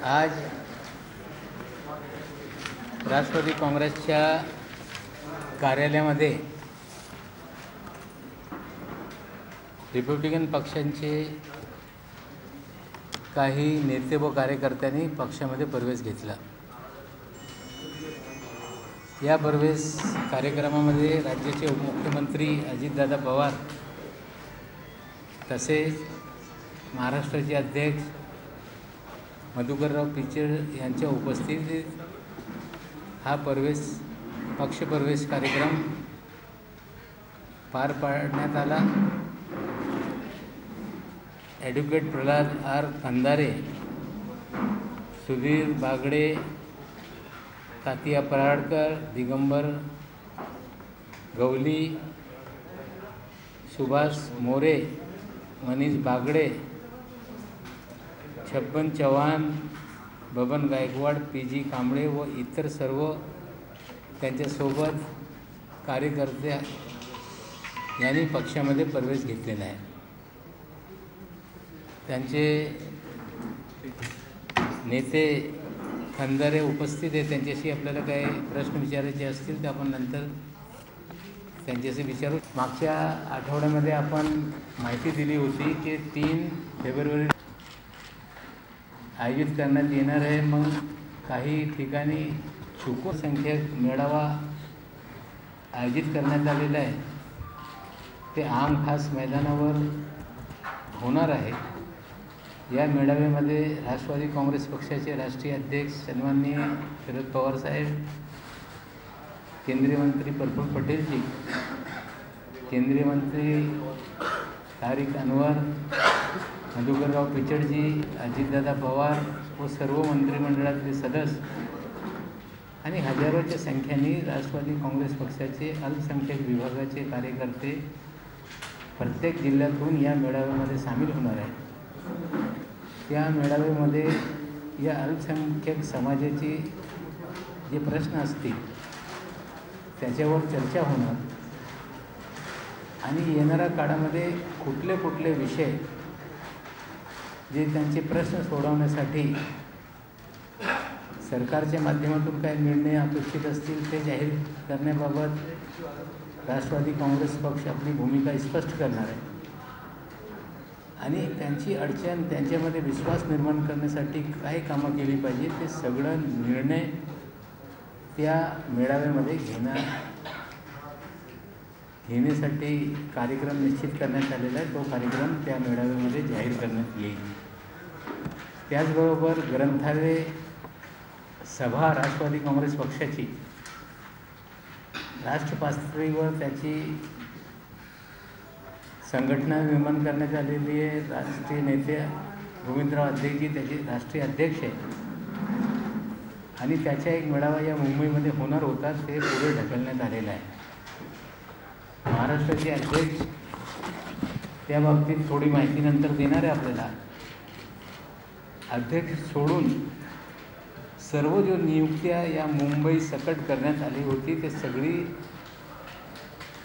आज राष्ट्रवादी काँग्रेसच्या कार्यालयामध्ये रिपब्लिकन पक्षांचे काही नेते व कार्यकर्त्यांनी पक्षामध्ये प्रवेश घेतला। या प्रवेश कार्यक्रमामध्ये राज्याचे उपमुख्यमंत्री अजितदादा पवार तसेच महाराष्ट्राचे अध्यक्ष मधुकरराव पिचड यांच्या उपस्थितीत हा पक्षप्रवेश कार्यक्रम पार पाडण्यात आला। ॲडव्होकेट प्रल्हाद आर खंदारे, सुधीर बागडे, तातिया पराडकर, दिगंबर गवली, सुभाष मोरे, मनीष बागडे, छप्पन चव्हाण, बबन गायकवाड, पी.जी. कांबळे व इतर सर्व त्यांच्यासोबत कार्यकर्ते यांनी पक्षामध्ये प्रवेश घेतलेला आहे। त्यांचे नेते खंदारे उपस्थित आहे। त्यांच्याशी आपल्याला काही प्रश्न विचारायचे असतील तर आपण नंतर त्यांच्याशी विचारू। मागच्या आठवड्यामध्ये आपण माहिती दिली होती की 3 फेब्रुवारी आयोजित करण्यात येणार आहे। मग काही ठिकाणी चुकून संख्यक मेळावा आयोजित करण्यात आलेला आहे। ते आम खास मैदानावर होणार आहे। या मेळाव्यामध्ये राष्ट्रवादी काँग्रेस पक्षाचे राष्ट्रीय अध्यक्ष सन्माननीय शरद पवार साहेब, केंद्रीय मंत्री प्रफुल्ल पटेलजी, केंद्रीय मंत्री तारिक अनवर, मधुकरराव पिचडजी, अजितदादा पवार व सर्व मंत्रिमंडळातले सदस्य आणि हजारोच्या संख्येने राष्ट्रवादी काँग्रेस पक्षाचे अल्पसंख्याक विभागाचे कार्यकर्ते प्रत्येक जिल्ह्यातून या मेळाव्यामध्ये सामील होणार आहेत। या मेळाव्यामध्ये या अल्पसंख्याक समाजाचे जे प्रश्न असतील त्याच्यावर चर्चा होणार आणि येणाऱ्या काळामध्ये कुठले विषय जे त्यांचे प्रश्न सोडवण्यासाठी सरकारच्या माध्यमातून काही निर्णय अपेक्षित असतील ते जाहीर करण्याबाबत राष्ट्रवादी काँग्रेस पक्ष आपली भूमिका स्पष्ट करणार आहे आणि त्यांची अडचण, त्यांच्यामध्ये विश्वास निर्माण करण्यासाठी काय कामं केली पाहिजे ते सगळं निर्णय त्या मेळाव्यामध्ये घेण्यासाठी कार्यक्रम निश्चित करण्यात आलेला आहे। तो कार्यक्रम त्या मेळाव्यामध्ये जाहीर करण्यात येईल। त्याचबरोबर ग्रंथालय सभा राष्ट्रवादी काँग्रेस पक्षाची राष्ट्र पातळीवर त्याची संघटना निर्माण करण्यात आलेली आहे। राष्ट्रीय नेते गोविंदराव अध्यक्षजी त्याचे राष्ट्रीय अध्यक्ष आहे आणि त्याचा एक मेळावा या मुंबईमध्ये होणार होता, ते पुढे ढकलण्यात आलेला आहे। महाराष्ट्राचे अध्यक्ष त्या बाबतीत थोडी माहिती नंतर देणार आहे आपल्याला। अध्यक्ष सोडून सर्व जो नियुक्त्या या मुंबई सकट करण्यात आली होती ते सगळी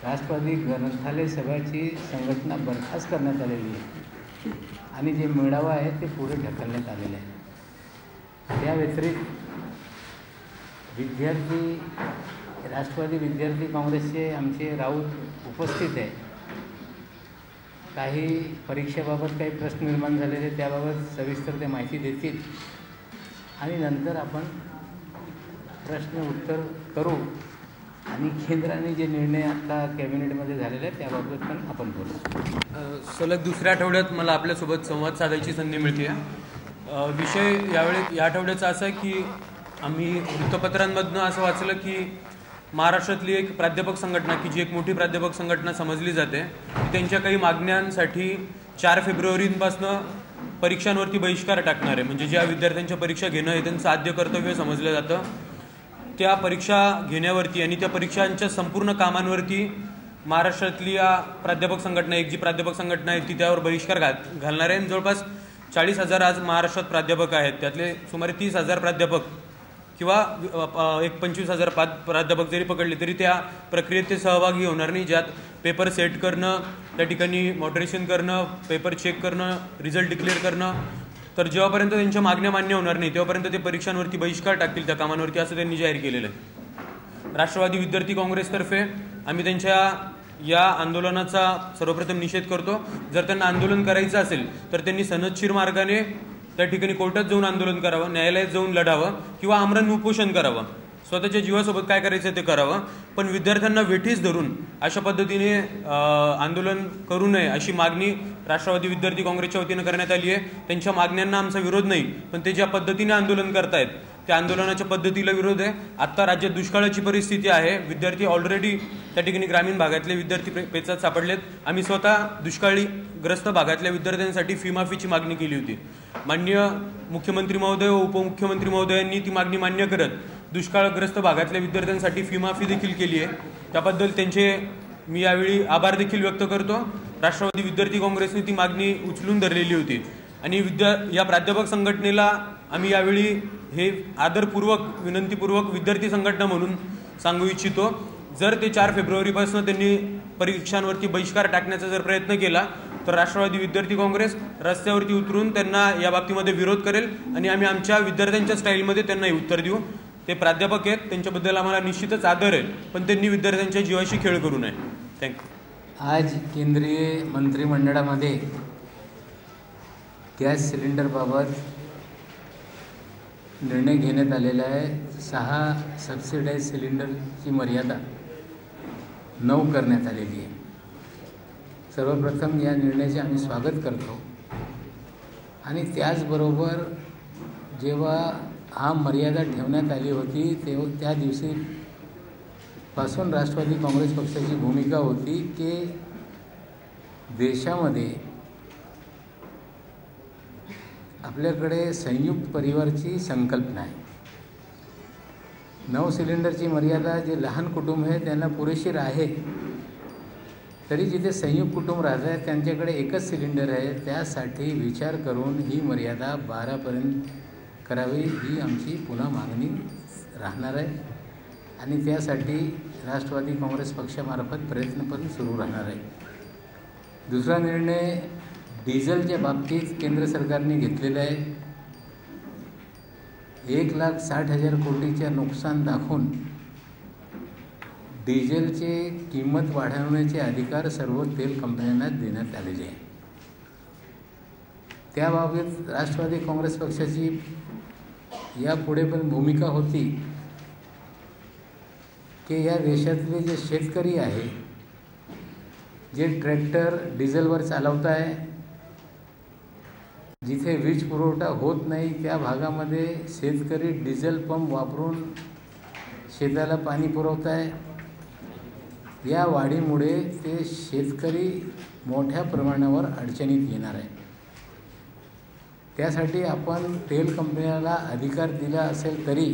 राष्ट्रवादी ग्रंथालय सभाची संघटना बरखास्त करण्यात आलेली आहे आणि जे मेळावा आहे ते पुढे ढकलण्यात आलेले आहे। त्या व्यतिरिक्त राष्ट्रवादी विद्यार्थी काँग्रेसचे आमचे राऊत उपस्थित आहे। काही परीक्षेबाबत काही प्रश्न निर्माण झालेले त्याबाबत सविस्तर ते माहिती देतील आणि नंतर आपण प्रश्न उत्तर करू आणि केंद्राने जे निर्णय आता कॅबिनेटमध्ये झालेले आहेत त्याबाबत पण आपण बोलू। सलग दुसऱ्या आठवड्यात मला आपल्यासोबत संवाद साधायची संधी मिळते आहे। विषय या आठवड्याचा असा आहे की आम्ही वृत्तपत्रांमधनं असं वाचलं की महाराष्ट्रातली एक प्राध्यापक संघटना की जी एक मोठी प्राध्यापक संघटना समजली जाते, त्यांच्या काही मागण्यांसाठी 4 फेब्रुवारीपासून परीक्षांवरती बहिष्कार टाकणार आहे। म्हणजे ज्या विद्यार्थ्यांच्या परीक्षा घेणं हे त्यांचं आद्य कर्तव्य समजलं जातं, त्या परीक्षा घेण्यावरती आणि त्या परीक्षांच्या संपूर्ण कामांवरती महाराष्ट्रातली प्राध्यापक संघटना, एक जी प्राध्यापक संघटना आहे ती त्यावर बहिष्कार घालणार आहे। जवळपास 40,000 आज महाराष्ट्रात प्राध्यापक आहेत, त्यातले सुमारे 30,000 प्राध्यापक किंवा एक 25,000 प्राध्यापक जरी पकडले तरी त्या प्रक्रियेत ते सहभागी होणार नाही, ज्यात पेपर सेट करणं, त्या ठिकाणी मॉडरेशन करणं, पेपर चेक करणं, रिझल्ट डिक्लेअर करणं तर जेव्हापर्यंत त्यांच्या मागण्या मान्य होणार नाही तेव्हापर्यंत ते परीक्षांवरती बहिष्कार टाकतील त्या कामांवरती, असं त्यांनी जाहीर केलेलं आहे. राष्ट्रवादी विद्यार्थी काँग्रेसतर्फे आम्ही त्यांच्या या आंदोलनाचा सर्वप्रथम निषेध करतो. जर त्यांना आंदोलन करायचं असेल तर त्यांनी सनदशीर मार्गाने त्या ठिकाणी कोर्टात जाऊन आंदोलन करावं, न्यायालयात जाऊन लढावं किंवा आमरण उपोषण करावं. स्वतःच्या जीवासोबत काय करायचं ते करावं, पण विद्यार्थ्यांना वेठीस धरून अशा पद्धतीने आंदोलन करू नये अशी मागणी राष्ट्रवादी विद्यार्थी काँग्रेसच्या वतीनं करण्यात आली आहे. त्यांच्या मागण्यांना आमचा विरोध नाही, पण ते ज्या पद्धतीने आंदोलन करतायत त्या आंदोलनाच्या पद्धतीला विरोध आहे. आत्ता राज्यात दुष्काळाची परिस्थिती आहे. विद्यार्थी ऑलरेडी त्या ठिकाणी ग्रामीण भागातले विद्यार्थी पेचात सापडलेत. आम्ही स्वतः दुष्काळीग्रस्त भागातल्या विद्यार्थ्यांसाठी फी माफीची मागणी केली होती. माननीय मुख्यमंत्री महोदय व उपमुख्यमंत्री महोदयांनी ती मागणी मान्य करत दुष्काळग्रस्त भागातल्या विद्यार्थ्यांसाठी फी माफी देखील केली आहे. त्याबद्दल त्यांचे मी यावेळी आभार देखील व्यक्त करतो. राष्ट्रवादी विद्यार्थी काँग्रेसने ती मागणी उचलून धरलेली होती आणि या प्राध्यापक संघटनेला आम्ही यावेळी हे आदरपूर्वक विनंतीपूर्वक विद्यार्थी संघटना म्हणून सांगू इच्छितो. जर ते 4 फेब्रुवारीपासून त्यांनी परीक्षांवरती बहिष्कार टाकण्याचा जर प्रयत्न केला तर राष्ट्रवादी विद्यार्थी काँग्रेस रस्त्यावरती उतरून त्यांना या बाबतीमध्ये विरोध करेल आणि आम्ही आमच्या विद्यार्थ्यांच्या स्टाईलमध्ये त्यांना उत्तर देऊ. ते प्राध्यापक आहेत, त्यांच्याबद्दल आम्हाला निश्चितच आदर आहे, पण त्यांनी विद्यार्थ्यांच्या जीवाशी खेळ करू नये. थँक्यू. आज केंद्रीय मंत्रिमंडळामध्ये गॅस सिलेंडरबाबत निर्णय घेण्यात आलेला आहे. 6 सबसिडाईज सिलेंडरची मर्यादा 9 करण्यात आलेली आहे. सर्वप्रथम या निर्णयाचे आम्ही स्वागत करतो आणि त्याचबरोबर जेव्हा हा मर्यादा ठेवण्यात आली होती तेव्हा त्या दिवशीपासून राष्ट्रवादी काँग्रेस पक्षाची भूमिका होती की देशामध्ये आपल्याकडे संयुक्त परिवारची संकल्पना आहे. 9 सिलेंडरची मर्यादा जे लहान कुटुंब आहे त्यांना पुरेशीर आहे, तरी जिथे संयुक्त कुटुंब राहत आहे त्यांच्याकडे एकच सिलेंडर आहे, त्यासाठी विचार करून ही मर्यादा 12पर्यंत करावी ही आमची पुन्हा मागणी राहणार आहे आणि त्यासाठी राष्ट्रवादी काँग्रेस पक्षामार्फत प्रयत्न पण सुरू राहणार आहे. दुसरा निर्णय डिझेलच्या बाबतीत केंद्र सरकारने घेतलेला आहे. 1,60,000 कोटीचे नुकसान दाखवून डिझेलचे किंमत वाढवण्याचे अधिकार सर्व तेल कंपन्यांना देण्यात आलेले आहे. त्याबाबत राष्ट्रवादी काँग्रेस पक्षाची यापुढे पण भूमिका होती की या देशातले जे शेतकरी आहे, जे ट्रॅक्टर डिझेलवर चालवत आहे, जिथे वीज पुरवठा होत नाही त्या भागामध्ये शेतकरी डिझेल पंप वापरून शेताला पाणी पुरवत आहे. या वाढीमुळे ते शेतकरी मोठ्या प्रमाणावर अडचणीत येणार आहे. त्यासाठी आपण तेल कंपन्याला अधिकार दिला असेल तरी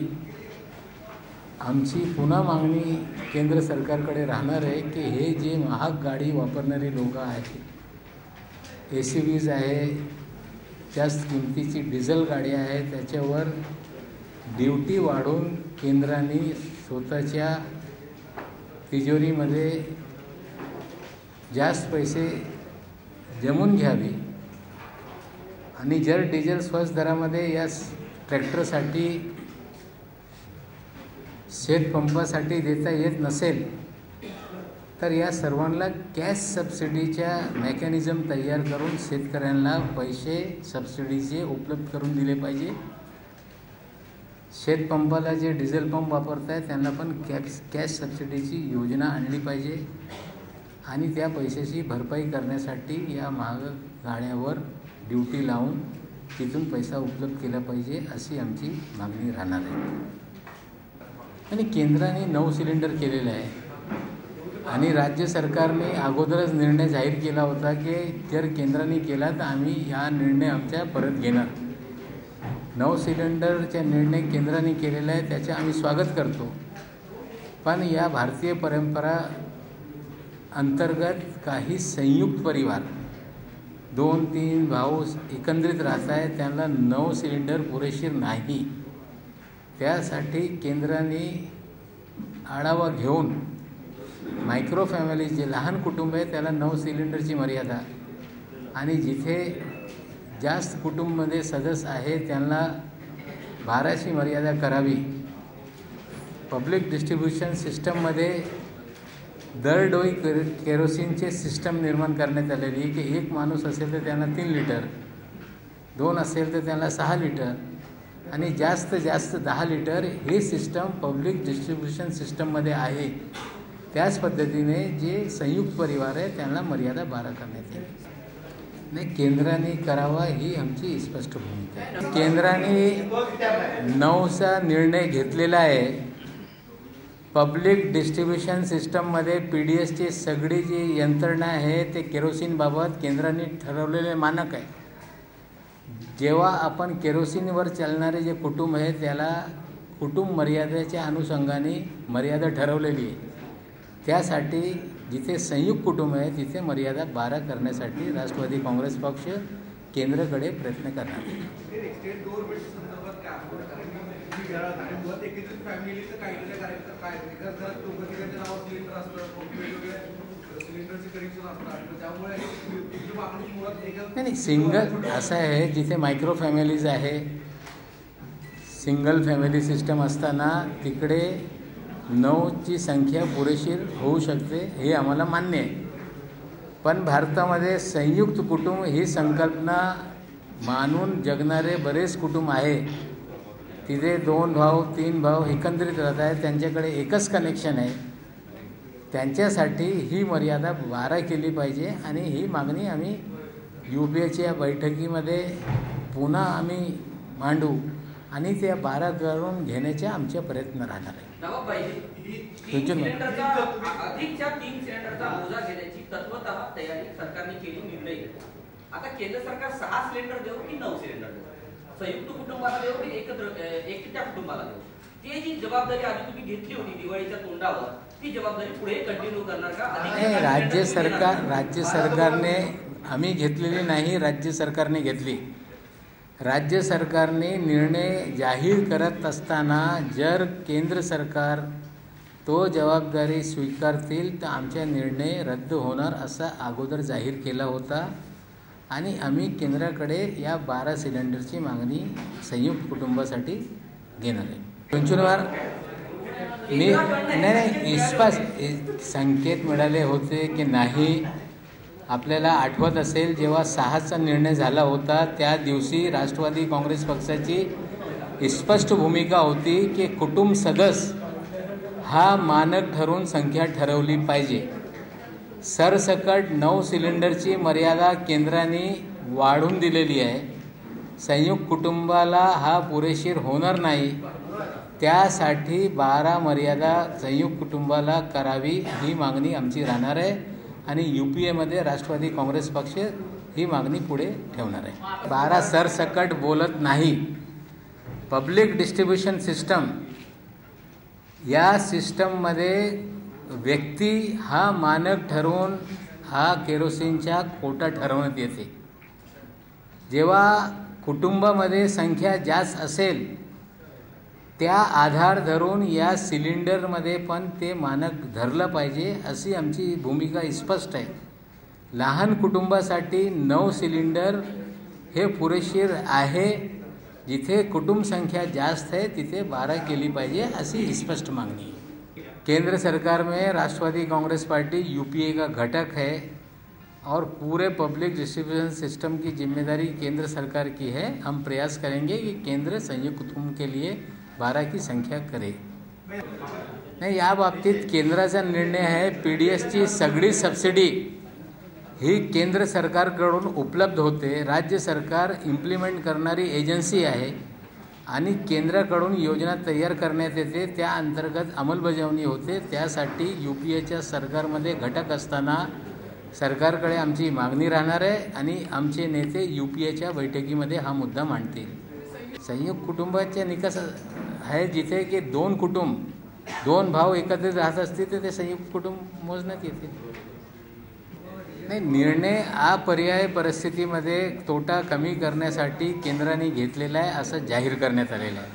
आमची पुन्हा मागणी केंद्र सरकारकडे राहणार आहे की हे जे महाग गाडी वापरणारे लोक आहेत, SUVs आहे, जास्त किमतीची डिझेल गाडी आहे, त्याच्यावर ड्युटी वाढवून केंद्राने स्वतःच्या तिजोरीमध्ये जास्त पैसे जमवून घ्यावे आणि जर डिझेल स्वस्त दरामध्ये या ट्रॅक्टरसाठी शेतपंपासाठी देता येत नसेल तर या सर्वांना कॅश सबसिडीच्या मेकॅनिझम तयार करून शेतकऱ्यांना पैसे सबसिडीचे उपलब्ध करून दिले पाहिजे. शेतपंपाला जे डिझेल पंप वापरत आहेत त्यांना पण कॅश सबसिडीची योजना आणली पाहिजे आणि त्या पैशाची भरपाई करण्यासाठी या महाग गाड्यावर ड्युटी लावून तिथून पैसा उपलब्ध केला पाहिजे अशी आमची मागणी राहणार आहे. आणि केंद्राने 9 सिलेंडर केलेलं आहे आणि राज्य सरकारने अगोदरच निर्णय जाहीर केला होता की जर केंद्राने केला तर आम्ही हा निर्णय आमच्या परत घेणार. 9 सिलेंडरचा निर्णय केंद्राने केलेला आहे, त्याचे आम्ही स्वागत करतो. पण या भारतीय परंपरा अंतर्गत काही संयुक्त परिवार 2-3 भाऊ एकत्रित राहत आहेत, त्यांना 9 सिलेंडर पुरेशीर नाही. त्यासाठी केंद्राने आढावा घेऊन मायक्रो फॅमिली जे लहान कुटुंब आहे त्याला 9 सिलेंडरची मर्यादा आणि जिथे जास्त कुटुंबमध्ये सदस्य आहे त्यांना भाराची मर्यादा करावी. पब्लिक डिस्ट्रीब्युशन सिस्टममध्ये दरडोई केरोसिनचे सिस्टम निर्माण करण्यात आलेली आहे की एक माणूस असेल तर त्यांना 3 लिटर, 2 असेल तर त्यांना 6 लिटर आणि जास्त 10 लिटर हे सिस्टम पब्लिक डिस्ट्रीब्युशन सिस्टममध्ये आहे. त्याच पद्धतीने जे संयुक्त परिवार आहे त्यांना मर्यादा 12 करण्यात येईल. नाही, केंद्राने करावा ही आमची स्पष्ट भूमिका आहे. केंद्राने 9चा निर्णय घेतलेला आहे. पब्लिक डिस्ट्रीब्युशन सिस्टममध्ये PDSची सगळी जी यंत्रणा आहे ते केरोसिनबाबत केंद्राने ठरवलेले मानक आहे. जेव्हा आपण केरोसिनवर चालणारे जे कुटुंब आहे त्याला कुटुंब मर्यादेच्या अनुषंगाने मर्यादा ठरवलेली आहे. त्यासाठी जिथे संयुक्त कुटुंब आहे तिथे मर्यादा 12 करण्यासाठी राष्ट्रवादी काँग्रेस पक्ष केंद्राकडे प्रयत्न करणार आहे. नाही, सिंगल असं आहे जिथे मायक्रो फॅमिलीज आहे, सिंगल फॅमिली सिस्टम असताना तिकडे 9ची संख्या पुरेशीर होऊ शकते हे आम्हाला मान्य आहे. पण भारतामध्ये संयुक्त कुटुंब ही संकल्पना मानून जगणारे बरेच कुटुंब आहे. तिथे 2 भाऊ 3 भाऊ एकत्रित राहत आहेत, त्यांच्याकडे एकच कनेक्शन आहे. त्यांच्यासाठी ही मर्यादा 12 केली पाहिजे आणि ही मागणी आम्ही UPAच्या बैठकीमध्ये पुन्हा आम्ही मांडू आणि त्या 12 करून घेण्याचे आमचे प्रयत्न राहणार आहे. अधिकच्या 3 सिलेंडरचा बोजा घेण्याची तत्वतः तयारी सरकारने केली. निर्णय आता केंद्र सरकार 6 सिलेंडर देऊ की 9 सिलेंडर देऊ, संयुक्त कुटुंबाला देऊ की एकट्या कुटुंबाला देऊ, ती जी जबाबदारी आधी तुम्ही घेतली होती दिवाळीच्या तोंडावर ती जबाबदारी पुढे कंटिन्यू करणार का? राज्य सरकारने आम्ही घेतलेली नाही, राज्य सरकारने घेतली. राज्य सरकारने निर्णय जाहीर करत असताना जर केंद्र सरकार तो जबाबदारी स्वीकारतील तर आमचा निर्णय रद्द होणार असा अगोदर जाहीर केला होता आणि आम्ही केंद्राकडे या 12 सिलेंडरची मागणी संयुक्त कुटुंबासाठी घेणार आहे. पंचवार नाही स्पष्ट संकेत मिळाले होते की नाही. आपल्याला आठवत असेल जेव्हा 6चा निर्णय झाला होता त्या दिवशी राष्ट्रवादी काँग्रेस पक्षाची स्पष्ट भूमिका होती की कुटुंब सदस्य हा मानक ठरवून संख्या ठरवली पाहिजे. सरसकट 9 सिलेंडरची मर्यादा केंद्राने वाढवून दिलेली आहे. संयुक्त कुटुंबाला हा पुरेशीर होणार नाही. त्यासाठी 12 मर्यादा संयुक्त कुटुंबाला करावी ही मागणी आमची राहणार आहे आणि UPAमध्ये राष्ट्रवादी काँग्रेस पक्ष ही मागणी पुढे ठेवणार आहे. 12 सरसकट बोलत नाही. पब्लिक डिस्ट्रीब्युशन सिस्टम या सिस्टममध्ये व्यक्ती हा मानक ठरवून हा केरोसिनचा कोटा ठरवण्यात येते. जेव्हा कुटुंबामध्ये संख्या जास्त असेल त्या आधार धरून या सिलेंडरमध्ये पण ते मानक धरलं पाहिजे अशी आमची भूमिका स्पष्ट आहे. लहान कुटुंबासाठी 9 सिलेंडर हे पुरेशीर आहे. जिथे कुटुंब संख्या जास्त है तिथे 12 केली पाहिजे अशी स्पष्ट मांगनी है. केंद्र सरकार में राष्ट्रवादी कांग्रेस पार्टी UPA का घटक है और पूरे पब्लिक डिस्ट्रीब्यूशन सिस्टम की जिम्मेदारी केंद्र सरकार की है. हम प्रयास करेंगे कि केंद्र संयुक्त कुटुंब के लिए 12 की संख्या करे. नाही, या बाबतीत केंद्राचा निर्णय आहे. PDSची सगळी सबसिडी ही केंद्र सरकारकडून उपलब्ध होते. राज्य सरकार इम्प्लिमेंट करणारी एजन्सी आहे आणि केंद्राकडून योजना तयार करण्यात येते. त्या अंतर्गत अंमलबजावणी होते. त्यासाठी UPAच्या सरकारमध्ये घटक असताना सरकारकडे आमची मागणी राहणार आहे आणि आमचे नेते UPAच्या बैठकीमध्ये हा मुद्दा मांडतील. संयुक्त कुटुंबाच्या निकष आहे जिथे की 2 कुटुंब 2 भाव एकत्रित राहत असतील तर ते संयुक्त कुटुंब मोजण्यात येते. नाही, निर्णय अपर्यायी परिस्थितीमध्ये तोटा कमी करण्यासाठी केंद्राने घेतलेला आहे असं जाहीर करण्यात आलेलं आहे.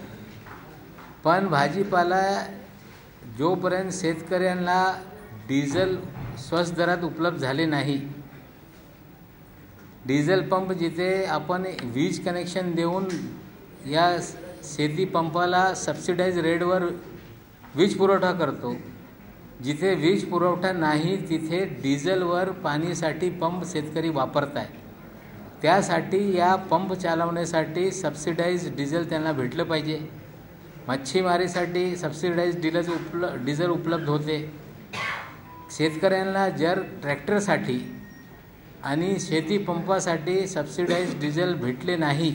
पण भाजीपाला जोपर्यंत शेतकऱ्यांना डिझेल स्वस्त दरात उपलब्ध झाले नाही डिझेल पंप जिथे आपण वीज कनेक्शन देऊन या शेती पंपाला सबसिडाईज रेटवर वीज पुरवठा करतो, जिथे वीज पुरवठा नाही तिथे डिझेलवर पाणीसाठी पंप शेतकरी वापरत आहे. त्यासाठी या पंप चालवण्यासाठी सबसिडाईज डिझेल त्यांना भेटलं पाहिजे. मच्छीमारीसाठी सबसिडाईज डिझेल उपलब्ध होते. शेतकऱ्यांना जर ट्रॅक्टरसाठी आणि शेती पंपासाठी सबसिडाईज डिझेल भेटले नाही,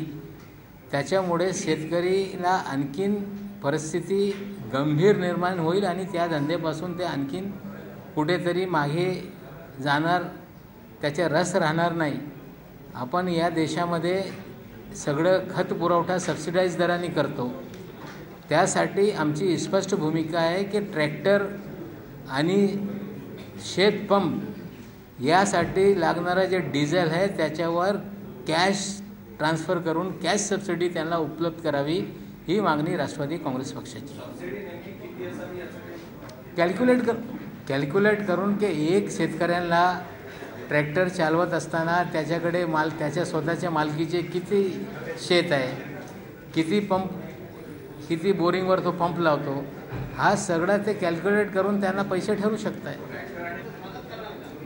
त्याच्यामुळे शेतकरीला आणखीन परिस्थिती गंभीर निर्माण होईल आणि त्या धंद्यापासून ते आणखीन कुठेतरी मागे जाणार, त्याचा रस राहणार नाही. आपण या देशामध्ये सगळं खत पुरवठा सबसिडाईज दराने करतो. त्यासाठी आमची स्पष्ट भूमिका आहे की ट्रॅक्टर आणि शेतपंप यासाठी लागणारं जे डिझेल आहे त्याच्यावर कॅश ट्रान्सफर करून कॅश सबसिडी त्यांना उपलब्ध करावी, ही मागणी राष्ट्रवादी काँग्रेस पक्षाची. कॅल्क्युलेट करून की एक शेतकऱ्यांना ट्रॅक्टर चालवत असताना त्याच्याकडे त्याच्या स्वतःच्या मालकीचे किती शेत आहे, किती बोरिंगवर तो पंप लावतो, हा सगळा ते कॅल्क्युलेट करून त्यांना पैसे ठरू शकत आहे.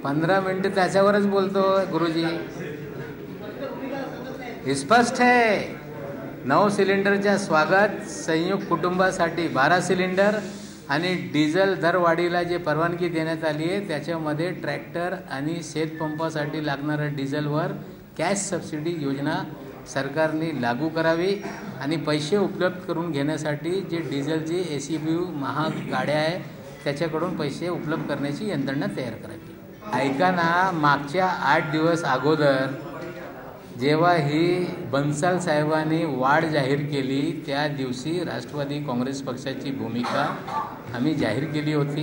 15 मिनटं त्याच्यावरच बोलतो गुरुजी. स्पष्ट आहे, 9 सिलेंडरच्या स्वागत संयुक्त कुटुंबासाठी 12 सिलेंडर आणि डिझेल दरवाढीला जे परवानगी देण्यात आली आहे त्याच्यामध्ये ट्रॅक्टर आणि शेतपंपासाठी लागणाऱ्या डिझेलवर कॅश सबसिडी योजना सरकारने लागू करावी आणि पैसे उपलब्ध करून घेण्यासाठी जे डिझेलची ACBU महाग गाड्या आहे त्याच्याकडून पैसे उपलब्ध करण्याची यंत्रणा तयार करावी. ऐका ना, मागच्या 8 दिवस अगोदर जेव्हा ही बन्सल साहेबांनी वाढ जाहीर केली त्या दिवशी राष्ट्रवादी काँग्रेस पक्षाची भूमिका आम्ही जाहीर केली होती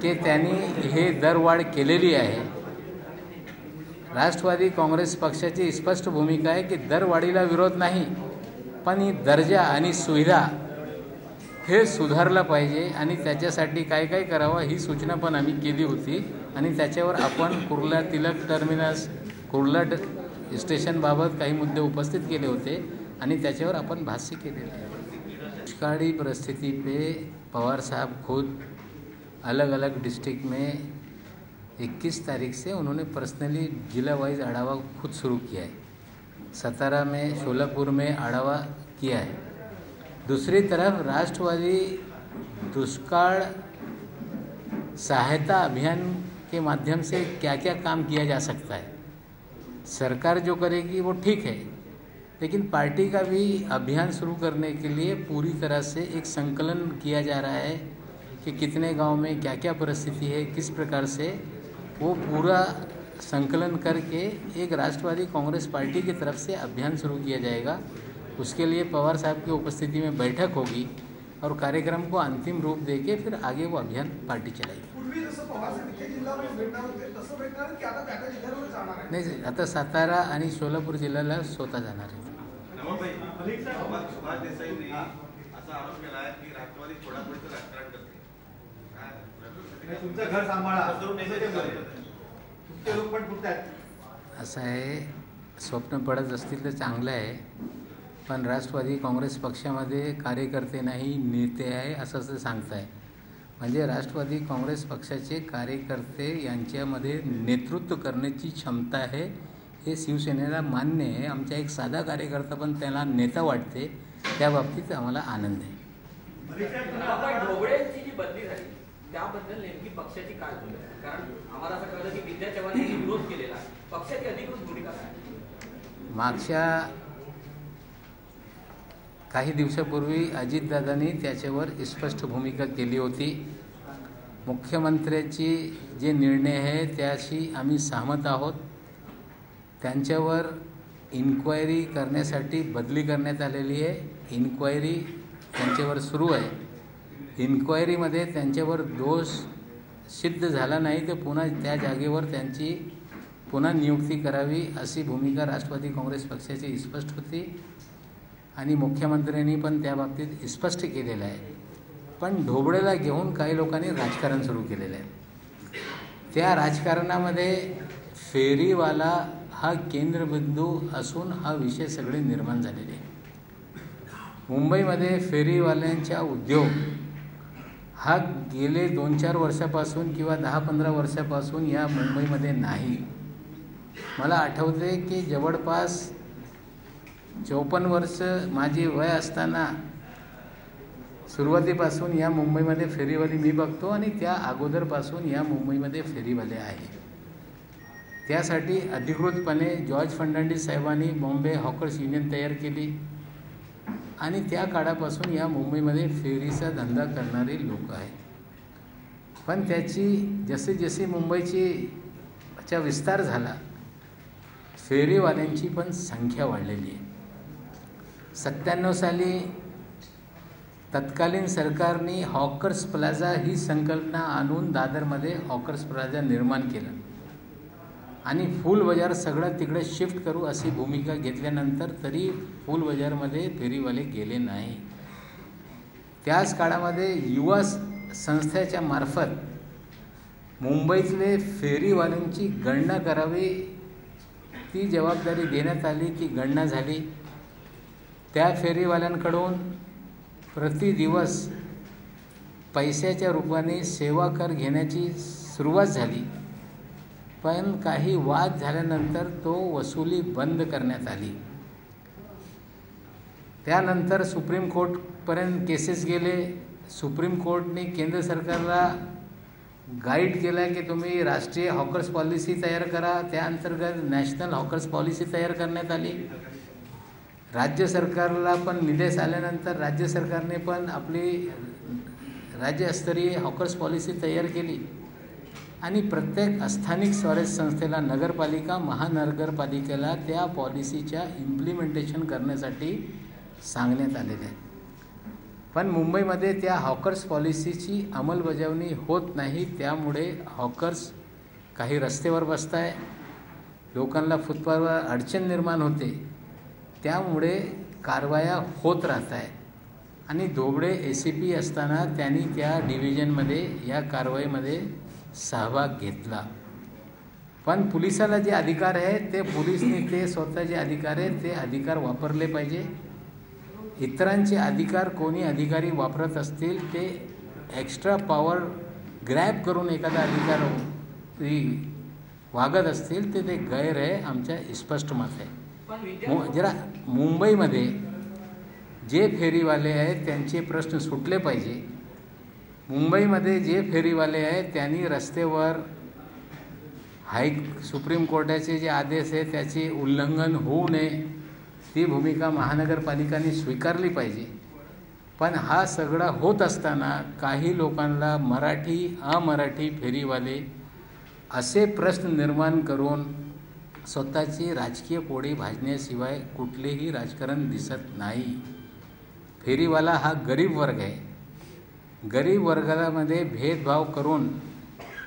की त्यांनी हे दरवाढ केलेली आहे. राष्ट्रवादी काँग्रेस पक्षाची स्पष्ट भूमिका आहे की दरवाढीला विरोध नाही, पण ही दर्जा आणि सुविधा हे सुधारलं पाहिजे आणि त्याच्यासाठी काय काय करावं ही सूचना पण आम्ही केली होती आणि त्याच्यावर आपण कुर्ला तिलक टर्मिनस, कुर्ला स्टेशनबाबत काही मुद्दे उपस्थित केले होते आणि त्याच्यावर आपण भाष्य केलेले आहे. दुष्काळी परिस्थिति पे पवार साहब खुद अलग अलग डिस्ट्रिक्ट में 21 तारीख से उन्होंने पर्सनली जिला वाइज आढ़ावा खुद शुरू किया है. सतारा में, शोलापुर में आढ़ावा किया है. दूसरी तरफ राष्ट्रवादी दुष्काल सहायता अभियान के माध्यम से क्या क्या काम किया जा सकता है, सरकार जो करेगी वो ठीक है, लेकिन पार्टी का भी अभियान शुरू करने के लिए पूरी तरह से एक संकलन किया जा रहा है कि कितने गांव में क्या क्या परिस्थिति है, किस प्रकार से वो पूरा संकलन करके एक राष्ट्रवादी कांग्रेस पार्टी की तरफ से अभियान शुरू किया जाएगा. उसके लिए पवार साहब की उपस्थिति में बैठक होगी और कार्यक्रम को अंतिम रूप देके फिर आगे वो अभियान पार्टी चलाएगी. नाही, आता सातारा आणि सोलापूर जिल्ह्याला स्वतः जाणार आहे. असं आहे, स्वप्न पडत असतील तर चांगलं आहे, पण राष्ट्रवादी काँग्रेस पक्षामध्ये कार्यकर्ते नाही नेते आहे असं ते सांगताय. म्हणजे राष्ट्रवादी काँग्रेस पक्षाचे कार्यकर्ते यांच्यामध्ये नेतृत्व करण्याची क्षमता आहे हे शिवसेनेला मान्य आहे. आमचा एक साधा कार्यकर्ता पण त्याला नेता वाटते, त्या बाबतीत आम्हाला आनंद आहे. ढोबळेंची जी बदली झाली त्याबद्दल नेमकी पक्षाची काय भूमिका, कारण आम्हाला असं कळलं की विद्या चव्हाण यांनी विरोध केलेला, पक्षाची अधिकृत भूमिका काय? मागच्या काही दिवसापूर्वी अजितदादांनी त्याच्यावर स्पष्ट भूमिका केली होती. मुख्यमंत्र्याची जे निर्णय आहे त्याशी आम्ही सहमत आहोत. त्यांच्यावर इन्क्वायरी करण्यासाठी बदली करण्यात आलेली आहे. इन्क्वायरी त्यांच्यावर सुरू आहे. इन्क्वायरीमध्ये त्यांच्यावर दोष सिद्ध झाला नाही तर पुन्हा त्या जागेवर त्यांची पुन्हा नियुक्ती करावी अशी भूमिका राष्ट्रवादी काँग्रेस पक्षाची स्पष्ट होती आणि मुख्यमंत्र्यांनी पण त्या बाबतीत स्पष्ट केलेलं आहे. पण ढोबळेला घेऊन काही लोकांनी राजकारण सुरू केलेलं आहे. त्या राजकारणामध्ये फेरीवाला हा केंद्रबिंदू असून हा विषय सगळे निर्माण झालेले आहे. मुंबईमध्ये फेरीवाल्यांचा उद्योग हा गेले 2-4 वर्षापासून किंवा 10-15 वर्षापासून या मुंबईमध्ये नाही. मला आठवते की जवळपास 54 वर्ष माझी वय असताना सुरुवातीपासून या मुंबईमध्ये फेरीवाली मी बघतो आणि त्या अगोदरपासून या मुंबईमध्ये फेरीवाले आहे. त्यासाठी अधिकृतपणे जॉर्ज फर्नांडिस साहेबांनी बॉम्बे हॉकर्स युनियन तयार केली आणि त्या काळापासून या मुंबईमध्ये फेरीचा धंदा करणारे लोक आहेत. पण त्याची जसे जसे मुंबईचा विस्तार झाला फेरीवाल्यांची पण संख्या वाढलेली आहे. 97 साली तत्कालीन सरकारने हॉकर्स प्लाझा ही संकल्पना आणून दादरमध्ये हॉकर्स प्लाझा निर्माण केलं आणि फुल बाजार सगळं तिकडे शिफ्ट करू अशी भूमिका घेतल्यानंतर तरी फुल बाजारमध्ये फेरीवाले गेले नाही. त्याच काळामध्ये युवा संस्थेच्या मार्फत मुंबईतले फेरीवाल्यांची गणना करावी ती जबाबदारी देण्यात आली की गणना झाली. त्या फेरीवाल्यांकडून प्रति दिवस पैशाच्या रूपाने सेवा कर घेण्याची सुरुवात झाली. पण काही वाद झाल्यानंतर तो वसुली बंद करण्यात आली. त्यानंतर सुप्रीम कोर्टपर्यंत केसेस गेले. सुप्रीम कोर्टने केंद्र सरकारला गाईड केलं की तुम्ही राष्ट्रीय हॉकर्स पॉलिसी तयार करा. त्या अंतर्गत नॅशनल हॉकर्स पॉलिसी तयार करण्यात आली. राज्य सरकारला पण निर्देश आल्यानंतर राज्य सरकारने पण आपली राज्यस्तरीय हॉकर्स पॉलिसी तयार केली आणि प्रत्येक स्थानिक स्वराज्य संस्थेला नगरपालिका महानगरपालिकेला त्या पॉलिसीच्या इम्प्लिमेंटेशन करण्यासाठी सांगण्यात आलेले आहे. पण मुंबईमध्ये त्या हॉकर्स पॉलिसीची अंमलबजावणी होत नाही. त्यामुळे हॉकर्स काही रस्त्यावर बसत आहे, लोकांना फुटपाथवर अडचण निर्माण होते. त्यामुळे कारवाया होत राहत आहेत आणि धोबडे ACP असताना त्यांनी त्या डिव्हिजनमध्ये या कारवाईमध्ये सहभाग घेतला. पण पोलिसाला जे अधिकार आहे ते पोलिसने ते स्वतःचे अधिकार आहेत ते अधिकार वापरले पाहिजे. इतरांचे अधिकार कोणी अधिकारी वापरत असतील ते एक्स्ट्रा पॉवर ग्रॅब करून एखादा अधिकार वागत असतील ते गैर आहे. आमच्या स्पष्ट मत आहे. जरा मुंबईमध्ये जे फेरीवाले आहेत त्यांचे प्रश्न सुटले पाहिजे. मुंबईमध्ये जे फेरीवाले आहेत त्यांनी रस्त्यावर सुप्रीम कोर्टाचे जे आदेश आहेत त्याचे उल्लंघन होऊ नये ती भूमिका महानगरपालिकांनी स्वीकारली पाहिजे. पण हा सगळा होत असताना काही लोकांना मराठी अमराठी फेरीवाले असे प्रश्न निर्माण करून स्वतःची राजकीय पोळी भाजण्याशिवाय कुठलेही राजकारण दिसत नाही. फेरीवाला हा गरीब वर्ग आहे. गरीब वर्गामध्ये भेदभाव करून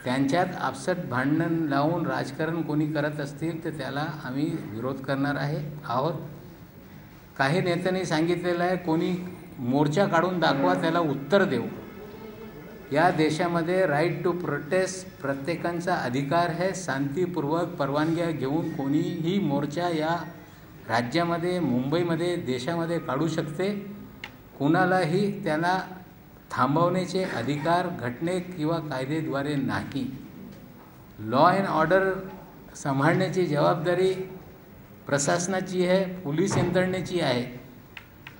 त्यांच्यात आपसात भांडण लावून राजकारण कोणी करत असतील तर त्याला आम्ही विरोध करणार आहोत. काही नेत्यांनी सांगितलेलं आहे कोणी मोर्चा काढून दाखवा त्याला उत्तर देऊ. या देशामध्ये राईट टू प्रोटेस्ट प्रत्येकाचा अधिकार आहे. शांतीपूर्वक परवानग्या घेऊन कोणीही मोर्चा या राज्यामध्ये मुंबईमध्ये देशामध्ये काढू शकते. कुणालाही त्याला थांबवण्याचे अधिकार घटने किंवा कायद्याद्वारे नाही. लॉ अँड ऑर्डर सांभाळण्याची जबाबदारी प्रशासनाची आहे, पोलीस यंत्रणेची आहे.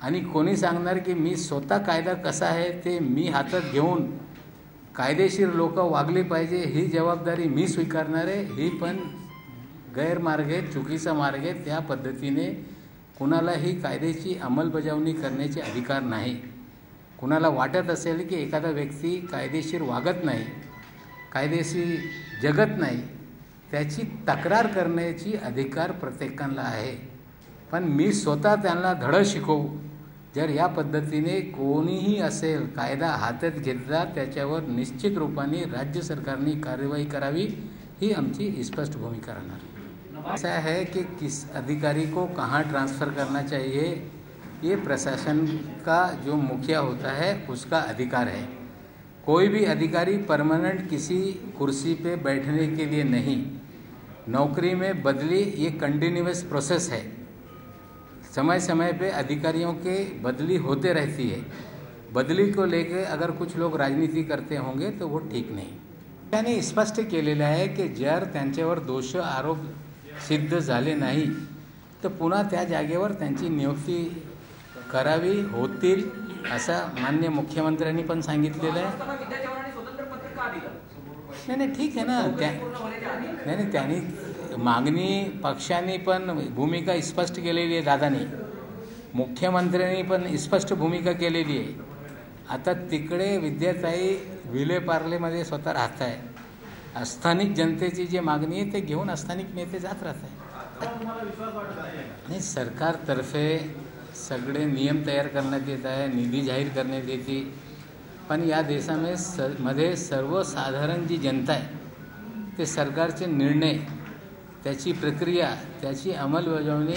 आणि कोणी सांगणार की मी स्वतः कायदा कसा आहे ते मी हातात घेऊन कायदेशीर लोक वागली पाहिजे ही जबाबदारी मी स्वीकारणार आहे, ही पण गैरमार्ग आहे, चुकीचा मार्ग आहे. त्या पद्धतीने कुणालाही कायद्याची अंमलबजावणी करण्याचे अधिकार नाही. कुणाला वाटत असेल की एखादा व्यक्ती कायदेशीर वागत नाही, कायदेशीर जगत नाही, त्याची तक्रार करण्याची अधिकार प्रत्येकाला आहे. पण मी स्वतः त्यांना धडं शिकवू जर या पद्धतीने कोणीही असेल कायदा हातात घेतला त्याच्यावर निश्चित रूपाने राज्य सरकारने कार्यवाही करावी ही आमची स्पष्ट भूमिका राहणार. ऐसा है कि किस अधिकारी को कहाँ ट्रांसफ़र करना चाहिए ये प्रशासन का जो मुखिया होता है उसका अधिकार है. कोई भी अधिकारी परमानेंट किसी कुर्सी पे बैठने के लिए नहीं, नौकरी में बदली ये कंटिन्यूअस प्रोसेस है, समय समय पे अधिकारियों के बदली होते रहती है। बदली को लेकर अगर कुछ लोग राजनीति करते होंगे तो वो ठीक नाही। त्याने स्पष्ट केलेलं आहे की जर त्यांच्यावर दोष आरोप सिद्ध झाले नाही तर पुन्हा त्या जागेवर त्यांची नियुक्ती करावी होतील असं माननीय मुख्यमंत्र्यांनी पण सांगितलेलं आहे। विद्या चव्हाणांनी स्वतंत्र पत्र का दिलं? नाही ठीक आहे ना, नाही त्यांनी मागणी पक्षाने पण भूमिका स्पष्ट केलेली आहे, दादानी मुख्यमंत्र्यांनी पण स्पष्ट भूमिका केलेली आहे। आता तिकडे विद्याताई विलेपार्लेमध्ये स्वतः राहत आहे, स्थानिक जनतेची जी मागणी आहे ते घेऊन स्थानिक नेते जात राहत आहे। नाही सरकारतर्फे सगळे नियम तयार करण्यात येत आहे, निधी जाहीर करण्यात येते, पण या देशामध्ये सर्वसाधारण जी जनता आहे ते सरकारचे निर्णय, त्याची प्रक्रिया, त्याची अंमलबजावणी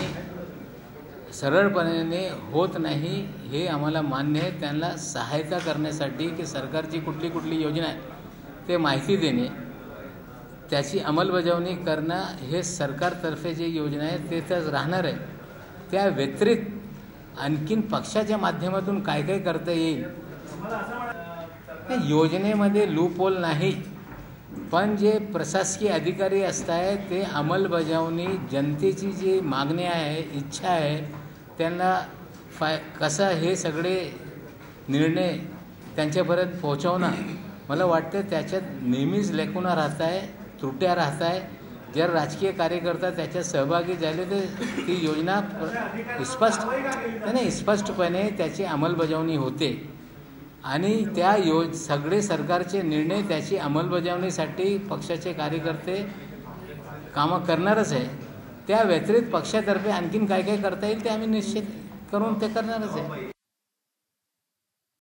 सरळपणे होत नाही हे आम्हाला मान्य आहे। त्यांना सहायता करण्यासाठी की सरकारची कुठली कुठली योजना आहे ते माहिती देणे, त्याची अंमलबजावणी करणं हे सरकारतर्फे जी योजना आहे ते तर राहणार आहे। त्या व्यतिरिक्त आणखीन पक्षाच्या माध्यमातून काय काय करता येईल, योजनेमध्ये लूपहोल नाही, पण जे प्रशासकीय अधिकारी असतात ते अंमलबजावणी जनतेची जी मागणी आहे, इच्छा आहे, त्यांना कसं हे सगळे निर्णय त्यांच्यापर्यंत पोहोचवणं, मला वाटतं त्याच्यात नेहमीच लेकुणा राहत आहे, त्रुट्या राहत आहे। जर राजकीय कार्यकर्ता त्याच्यात सहभागी झाले तर ती योजना स्पष्टपणे त्याची अंमलबजावणी होते आणि त्या सगळे सरकारचे निर्णय त्याची अंमलबजावणीसाठी पक्षाचे कार्यकर्ते कामं करणारच आहे। त्या व्यतिरिक्त पक्षातर्फे आणखीन काय काय करता येईल ते आम्ही निश्चित करून ते करणारच आहे।